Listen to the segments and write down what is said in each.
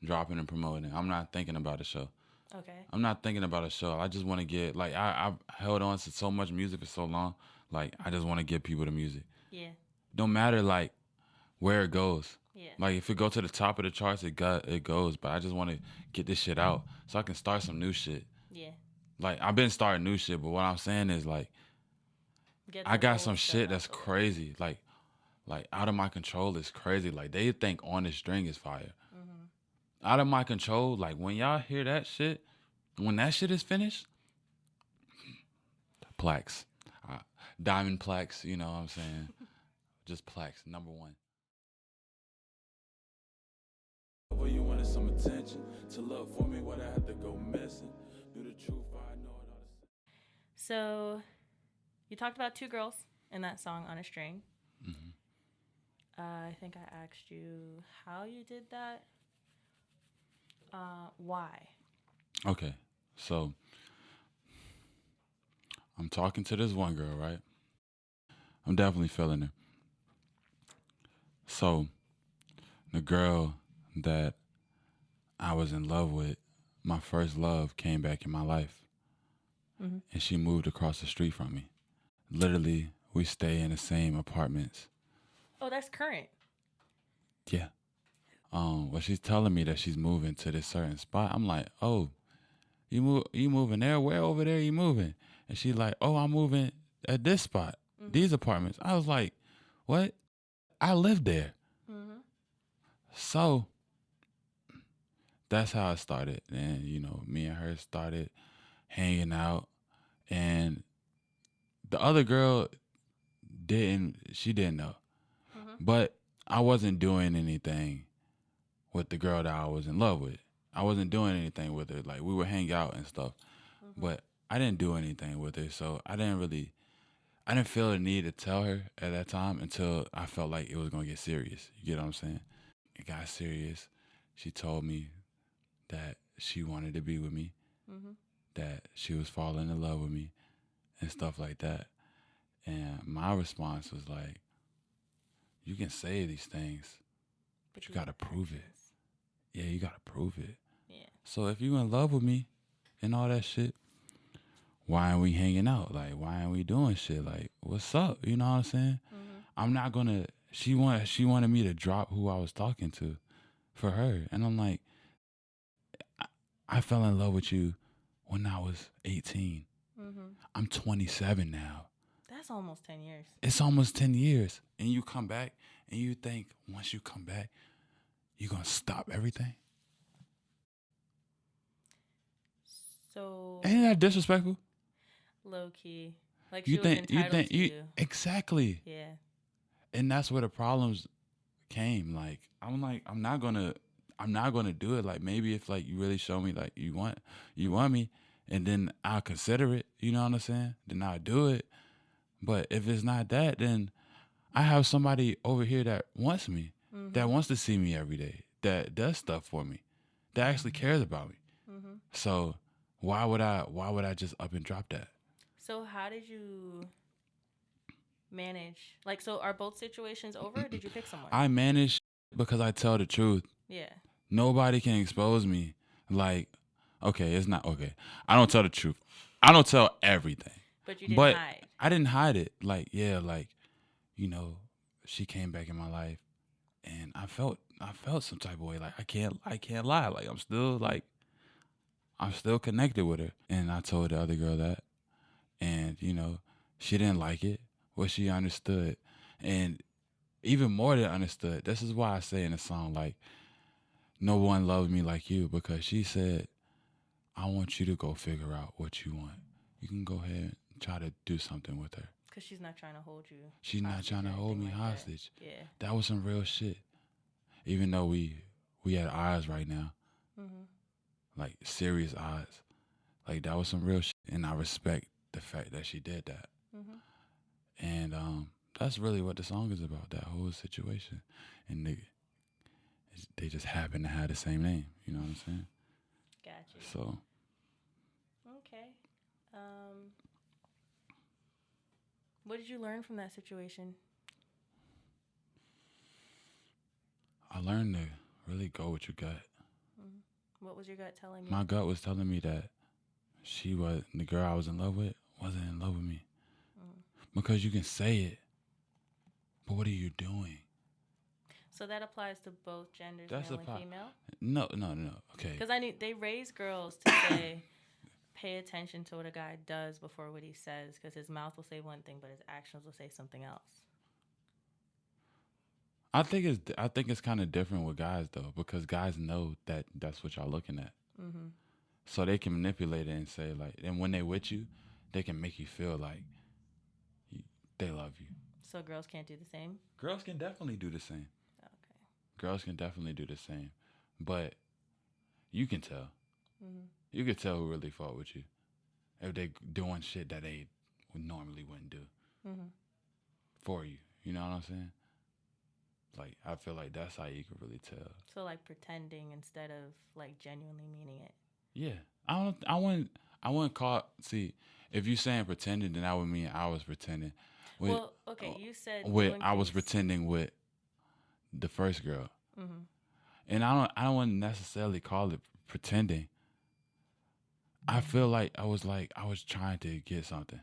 dropping and promoting. I'm not thinking about a show. Okay. I'm not thinking about a show. I just want to get like I've held on to so much music for so long. Like I just want to give people the music. Yeah. Don't matter like where it goes. Yeah. Like if it go to the top of the charts, it goes. But I just want to get this shit out so I can start some new shit. Yeah. Like I've been starting new shit, but what I'm saying is like Get I the got some old stuff shit out that's the way. crazy. Like out of my control is crazy. Like they think on the string is fire. Mm-hmm. Out of my control, like when y'all hear that shit, when that shit is finished, plaques, uh, diamond plaques. You know what I'm saying? Just plaques, number one. Well, you wanted some attention to look for me, what I had to go missing. Do the truth, I know it all. So you talked about two girls in that song on a string. Mm-hmm. I think I asked you how you did that. Why? Okay, so I'm talking to this one girl, right? I'm definitely feeling her. So the girl that I was in love with, my first love, came back in my life, Mm-hmm. and she moved across the street from me. Literally, we stay in the same apartments. Oh, that's current. Yeah. Well, she's telling me that she's moving to this certain spot. I'm like, oh, you moving there? Where over there you moving? And she's like, oh, I'm moving at this spot, Mm-hmm. these apartments. I was like, what? I live there. Mm-hmm. So that's how it started. And, you know, me and her started hanging out. And the other girl she didn't know. Mm-hmm. But I wasn't doing anything with the girl that I was in love with. I wasn't doing anything with her. Like we would hang out and stuff. Mm-hmm. But I didn't do anything with her. So I didn't feel the need to tell her at that time until I felt like it was gonna get serious. You get what I'm saying? It got serious. She told me that she wanted to be with me, Mm-hmm. that she was falling in love with me, and stuff like that. And my response was like, "You can say these things, but But you do gotta the prove it. actions. Yeah, you gotta prove it. Yeah. So if you in love with me and all that shit, why aren't we hanging out? Like, why aren't we doing shit? Like, what's up? You know what I'm saying? Mm-hmm. I'm not gonna. She wanted me to drop who I was talking to for her, and I'm like, I, I fell in love with you when I was 18. Mm-hmm. I'm 27 now. That's almost 10 years. It's almost 10 years, and you come back, and you think once you come back, you're gonna stop everything. So Ain't that disrespectful? low key. Like You she was think you entitled think to you you. exactly, Yeah. and that's where the problems came. Like I'm like I'm not gonna do it. Like maybe if like you really show me like you want me, and then I'll consider it. You know what I'm saying? Then I'll do it. But if it's not that, then I have somebody over here that wants me, that Mm-hmm. wants to see me every day, that does stuff for me, that actually cares about me. Mm-hmm. So why would I just up and drop that? So how did you manage? Like, so are both situations over? Or did you pick someone? I manage because I tell the truth. Yeah. Nobody can expose me. Like, okay, it's not okay. I don't tell the truth. I don't tell everything. But you didn't But hide. I didn't hide it. Like, yeah, like, you know, she came back in my life and I felt some type of way. Like I can't lie. Like I'm still connected with her. And I told the other girl that. And, you know, she didn't like it. Well, she understood. And even more than understood, this is why I say in the song, like, no one loves me like you, because she said, I want you to go figure out what you want. You can go ahead and try to do something with her. Because she's not trying to hold you She's not hostage trying or to hold anything me like that. hostage. Yeah. That was some real shit. Even though we had eyes right now, Mm-hmm. like serious eyes. Like that was some real shit. And I respect the fact that she did that. Mm-hmm. And that's really what the song is about, that whole situation. And they just happen to have the same name. You know what I'm saying? Got you. So Okay. Um, what did you learn from that situation? I learned to really go with your gut. What was your gut telling you? My gut was telling me that the girl I was in love with wasn't in love with me. Mm. Because you can say it, but what are you doing? So that applies to both genders, That's male a and female. no. Okay. Because I need they raise girls to say, pay attention to what a guy does before what he says, because his mouth will say one thing, but his actions will say something else. I think it's kind of different with guys though, because guys know that that's what y'all looking at, Mm-hmm. so they can manipulate it and say like, and when they with you, they can make you feel like you, they love you. So girls can't do the same. Girls can definitely do the same. Okay. Girls can definitely do the same, but you can tell. Mm-hmm. You can tell who really fought with you if they doing shit that they normally wouldn't do Mm-hmm. for you. You know what I'm saying? Like I feel like that's how you can really tell. So like pretending instead of like genuinely meaning it. Yeah, I don't. I wouldn't call. See, if you saying pretending, then that would mean I was pretending. With, Well, okay, you said with you I was increase. pretending with the first girl, Mm-hmm. and I don't want to necessarily call it pretending. I feel like I was trying to get something.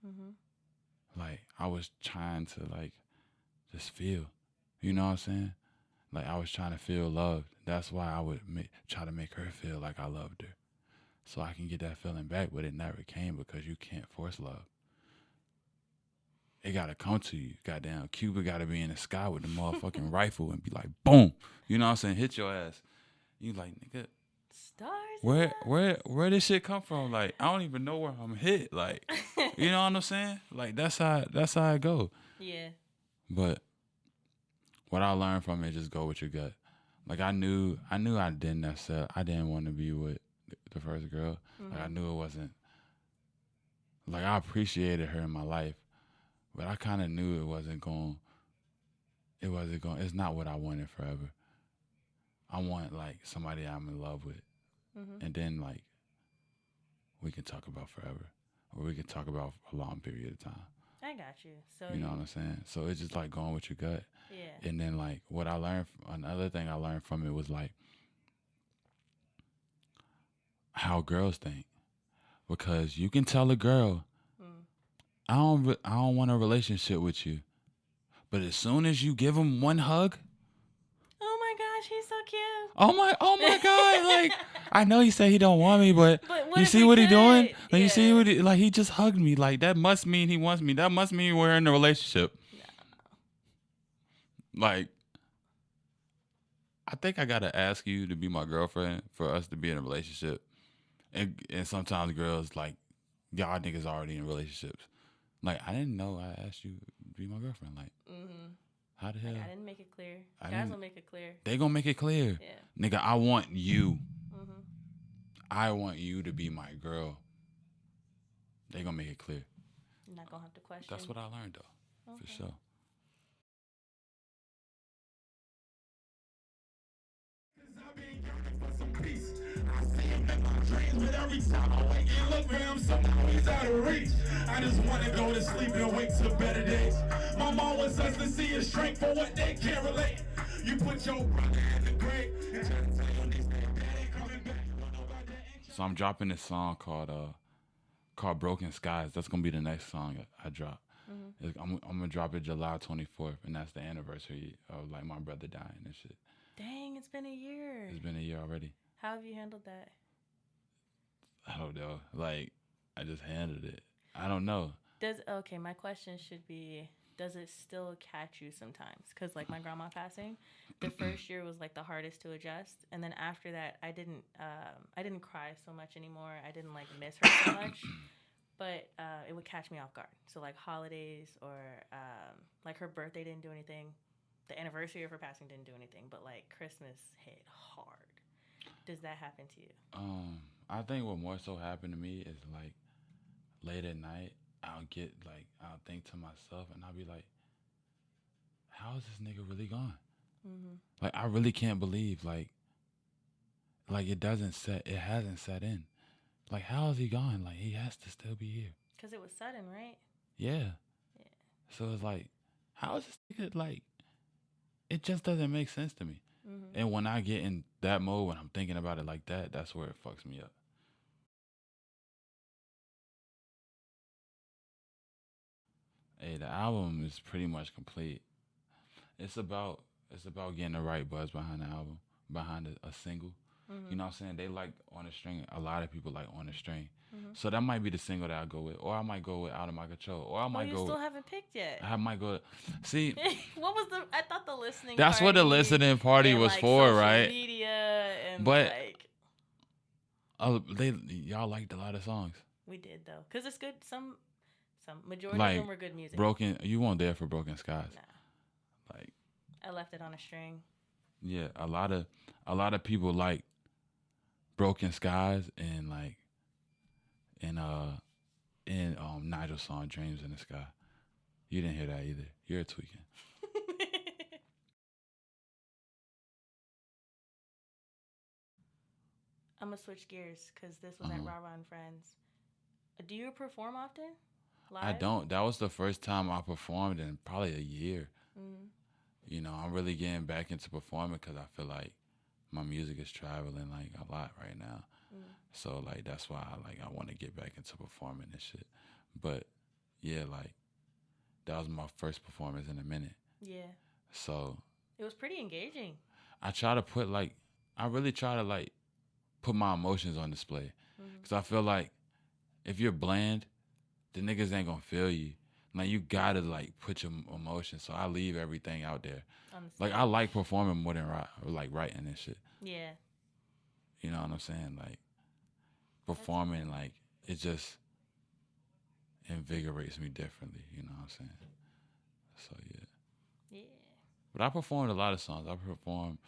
Mm-hmm. Like I was trying to like just feel. You know what I'm saying? Like I was trying to feel loved. That's why I would try to make her feel like I loved her, so I can get that feeling back. But it never came because you can't force love. It gotta come to you. Goddamn, Cuba gotta be in the sky with the motherfucking rifle and be like, boom. You know what I'm saying? Hit your ass. You like, nigga, Stars where where this shit come from? Like, I don't even know where I'm hit. Like, in you know what I'm saying? Like that's how it go. Yeah. But what I learned from it, just go with your gut. Like I didn't want to be with the first girl. Like I Mm-hmm. knew it wasn't. Like I appreciated her in my life, but I kind of knew it wasn't going. It wasn't going. It's not what I wanted forever. I want like somebody I'm in love with, Mm-hmm. and then like we can talk about forever, or we can talk about a long period of time. I got you. So You know what I'm saying? So it's just like going with your gut. yeah. And then like what I learned, another thing I learned from it was like how girls think, because you can tell a girl, Mm. I don't want a relationship with you, but as soon as you give him one hug, Oh my gosh, he's so oh my God, like cute. I know he said he don't want me, but But what you if see we what he doing? could? Like you see Yeah. what he, like he just hugged me, like that must mean he wants me. That must mean we're in a relationship. No. Like I think I gotta ask you to be my girlfriend for us to be in a relationship. And sometimes girls like y'all niggas already in relationships. Like I didn't know I asked you to be my girlfriend. Like Mm-hmm. how the Like hell? I didn't make it clear. I Guys didn't. will make it clear. They gonna make it clear, Yeah. nigga. I want you. Mm-hmm. I want you to be my girl. They gonna make it clear. I'm not gonna have to That's question. what I learned though, for Okay. sure. I've been yearning for some peace. I see him in my dreams, but every time I wake and look for him, somehow he's out of reach. I just want to go to sleep and wake to better days. My mom wants us to see a strength for what they can't relate. You put your brother in the grave and try to tell your next day that ain't coming back. You don't know about that. So I'm dropping this song called Broken Skies. That's gonna be the next song I drop. Mm-hmm. I'm gonna drop it July 24th, and that's the anniversary of like my brother dying and shit. Dang, it's been a year. It's been a year already. How have you handled that? I don't know. Like I just handled it. I don't know. My question should be, does it still catch you sometimes? Because like my grandma passing, the first year was like the hardest to adjust, and then after that, I didn't cry so much anymore. I didn't like miss her so much, but it would catch me off guard. So like holidays or like her birthday didn't do anything, the anniversary of her passing didn't do anything, but like Christmas hit hard. Does that happen to you? I think what more so happened to me is like late at night, I'll think to myself and I'll be like, how is this nigga really gone? Mm-hmm. Like I really can't believe like it hasn't set in. Like how is he gone? Like he has to still be here. Because it was sudden, right? Yeah. Yeah. So it's like, how is this nigga like? It just doesn't make sense to me. And when I get in that mode, when I'm thinking about it like that, that's where it fucks me up. Hey, the album is pretty much complete. It's about getting the right buzz behind the album, behind a single. You know what I'm saying? They like On the String. A lot of people like On the String. So that might be the single that I go with, or I might go with Out of My Control, or I Oh, might you go. still haven't picked yet. I might go. See, What was the? I thought the listening. that's what the party listening party and, was like, for, social right? Media and But- like Y'all liked a lot of songs. we did though, cause it's good. Some majority Like, of them were good music. Broken. You weren't there for Broken Skies. Nah, Like, I left it on a string. yeah, a lot of people like Broken Skies and like in Nigel's song Dreams in the Sky. You didn't hear that either. You're tweaking. I'm gonna switch gears because this was at Rara and Friends. Do you perform often? Live? I don't. That was the first time I performed in probably a year. You know, I'm really getting back into performing because I feel like my music is traveling like a lot right now. So like that's why I want to get back into performing and shit. But yeah, like that was my first performance in a minute. Yeah. So It was pretty engaging. I really try to like put my emotions on display. Because I feel like if you're bland, the niggas ain't gonna feel you. Like you gotta like put your emotions. So I leave everything out there. Like I like performing more than writing and shit. Yeah. You know what I'm saying? Like performing, like it just invigorates me differently. You know what I'm saying? So yeah. Yeah. But I performed a lot of songs. I performed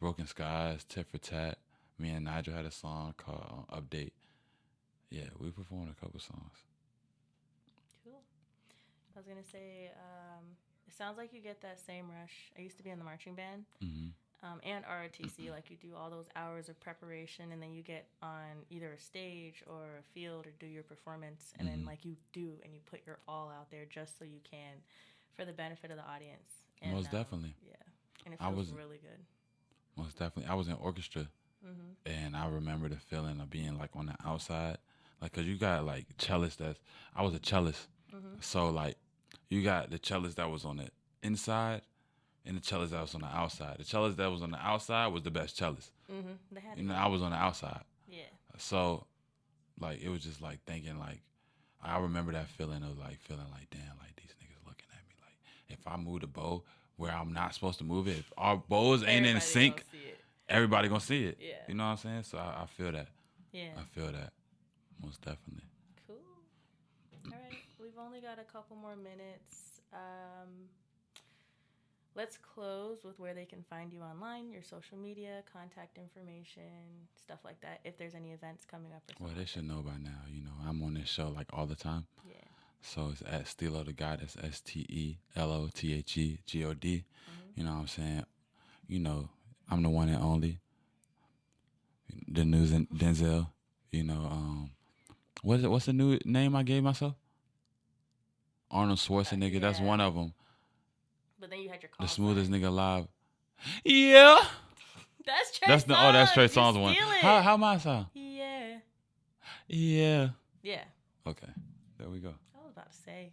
Broken Skies, Tit for Tat. Me and Nigel had a song called Update. Yeah, we performed a couple songs. Cool. I was gonna say, it sounds like you get that same rush. I used to be in the marching band, and ROTC. Like you do all those hours of preparation, and then you get on either a stage or a field or do your performance, and then like you do and you put your all out there just so you can, for the benefit of the audience. And, Most definitely. Yeah, and it feels really good. Most definitely. I was in orchestra, and I remember the feeling of being like on the outside, like because you got like cellists. I was a cellist, so like you got the cellist that was on the inside, and the cellist that was on the outside. The cellist that was on the outside was the best cellist. They had You know, I was on the outside, yeah. so like it was just like thinking like I remember that feeling of like feeling like damn, like these niggas looking at me like if I move the bow where I'm not supposed to move it, if our bows ain't in Everybody sync. gonna see it. Everybody gonna see it. Yeah. You know what I'm saying? So I feel that. Yeah. I feel that. Most definitely. Cool. All right. We've only got a couple more minutes. Let's close with where they can find you online, your social media, contact information, stuff like that. If there's any events coming up or something. Well, they should know by now. You know, I'm on this show like all the time. Yeah. So it's at Stelo the God. That's STELOTHEGOD. You know what I'm saying? You know, I'm the one and only. The news and Denzel. You know, what's the new name I gave myself? Arnold Schwarzenegger. Yeah. That's one of them. But then you had your call The smoothest sign. nigga alive. Yeah. That's Trey That's Songz. that's Trey You Songz one. steal it. How am I sound? Yeah. Yeah. Yeah. Okay. There we go. I was about to say.